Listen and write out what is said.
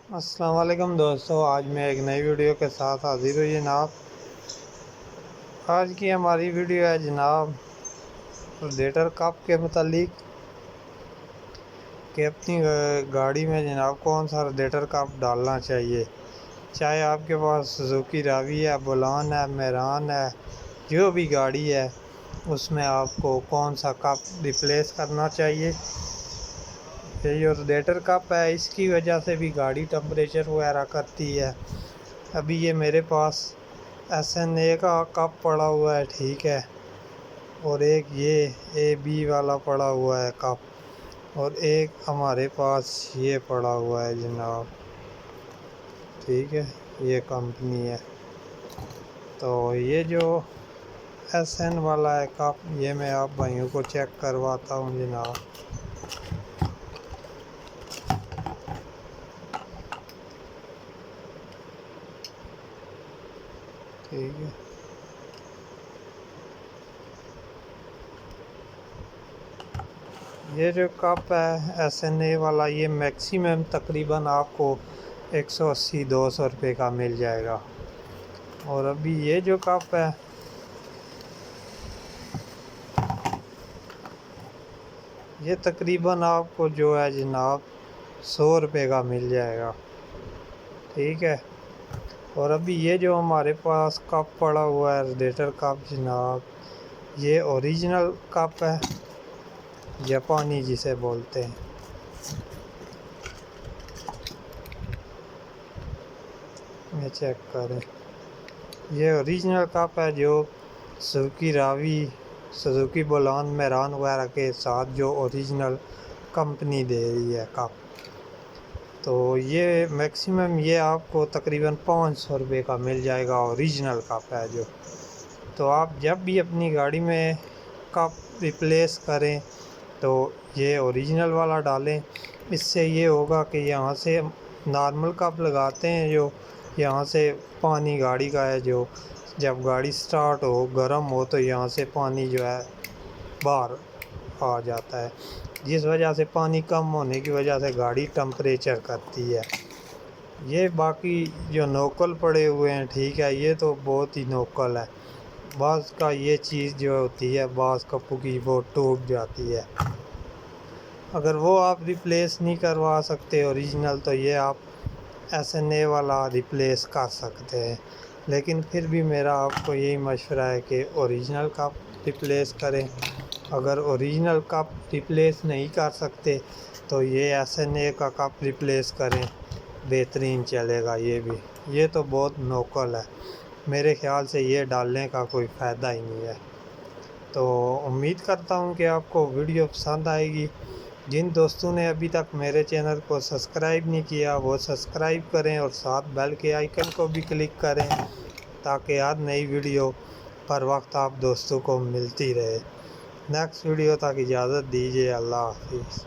السلام علیکم دوستو، آج میں ایک نئی ویڈیو کے ساتھ حاضر ہوئی جناب۔ آج کی ہماری ویڈیو ہے جناب ریڈیٹر کپ کے متعلق کہ اپنی گاڑی میں جناب کون سا ریڈیٹر کپ ڈالنا چاہیے، چاہے آپ کے پاس سوزوکی راوی ہے، بولان ہے، میران ہے، جو بھی گاڑی ہے اس میں آپ کو کون سا کپ ریپلیس کرنا چاہیے۔ یہ جو ریڈیٹر کپ ہے اس کی وجہ سے بھی گاڑی ٹمپریچر وغیرہ کرتی ہے۔ ابھی یہ میرے پاس SNA کا کپ پڑا ہوا ہے، ٹھیک ہے، اور ایک یہ AB والا پڑا ہوا ہے کپ، اور ایک ہمارے پاس یہ پڑا ہوا ہے جناب، ٹھیک ہے، یہ کمپنی ہے۔ تو یہ جو SN والا ہے کپ، یہ میں آپ بھائیوں کو چیک کرواتا ہوں جناب۔ ٹھیک ہے، یہ جو کپ ہے SNA والا، یہ میکسیمم تقریباً آپ کو 180-200 روپے کا مل جائے گا۔ اور ابھی یہ جو کپ ہے یہ تقریباً آپ کو جو ہے جناب 100 روپے کا مل جائے گا، ٹھیک ہے۔ اور ابھی یہ جو ہمارے پاس کپ پڑا ہوا ہے ریڈیٹر کپ جناب، یہ اوریجنل کپ ہے، جاپانی جسے بولتے ہیں۔ یہ چیک کریں، یہ اوریجنل کپ ہے جو سوزوکی راوی، سوزوکی بولان، میران وغیرہ کے ساتھ جو اوریجنل کمپنی دے رہی ہے کپ۔ تو یہ میکسیمم یہ آپ کو تقریباً 500 روپے کا مل جائے گا، اوریجنل کپ ہے جو۔ تو آپ جب بھی اپنی گاڑی میں کپ ریپلیس کریں تو یہ اوریجنل والا ڈالیں۔ اس سے یہ ہوگا کہ یہاں سے نارمل کپ لگاتے ہیں جو یہاں سے پانی گاڑی کا ہے، جو جب گاڑی سٹارٹ ہو گرم ہو تو یہاں سے پانی جو ہے باہر آ جاتا ہے، جس وجہ سے پانی کم ہونے کی وجہ سے گاڑی ٹمپریچر کرتی ہے۔ یہ باقی جو نوکل پڑے ہوئے ہیں، ٹھیک ہے، یہ تو بہت ہی نوکل ہے۔ بعض کا یہ چیز جو ہوتی ہے، بعض کپوں کی وہ ٹوٹ جاتی ہے۔ اگر وہ آپ ریپلیس نہیں کروا سکتے اوریجنل، تو یہ آپ SNA والا ریپلیس کر سکتے ہیں۔ لیکن پھر بھی میرا آپ کو یہی مشورہ ہے کہ اوریجنل کپ ریپلیس کریں۔ اگر اوریجنل کپ ریپلیس نہیں کر سکتے تو یہ SNA کا کپ ریپلیس کریں، بہترین چلے گا یہ بھی۔ یہ تو بہت نوکل ہے، میرے خیال سے یہ ڈالنے کا کوئی فائدہ ہی نہیں ہے۔ تو امید کرتا ہوں کہ آپ کو ویڈیو پسند آئے گی۔ جن دوستوں نے ابھی تک میرے چینل کو سبسکرائب نہیں کیا وہ سبسکرائب کریں، اور ساتھ بیل کے آئیکن کو بھی کلک کریں تاکہ ہر نئی ویڈیو پر وقت آپ دوستوں کو ملتی رہے۔ نیکسٹ ویڈیو تک اجازت دیجیے، اللہ حافظ۔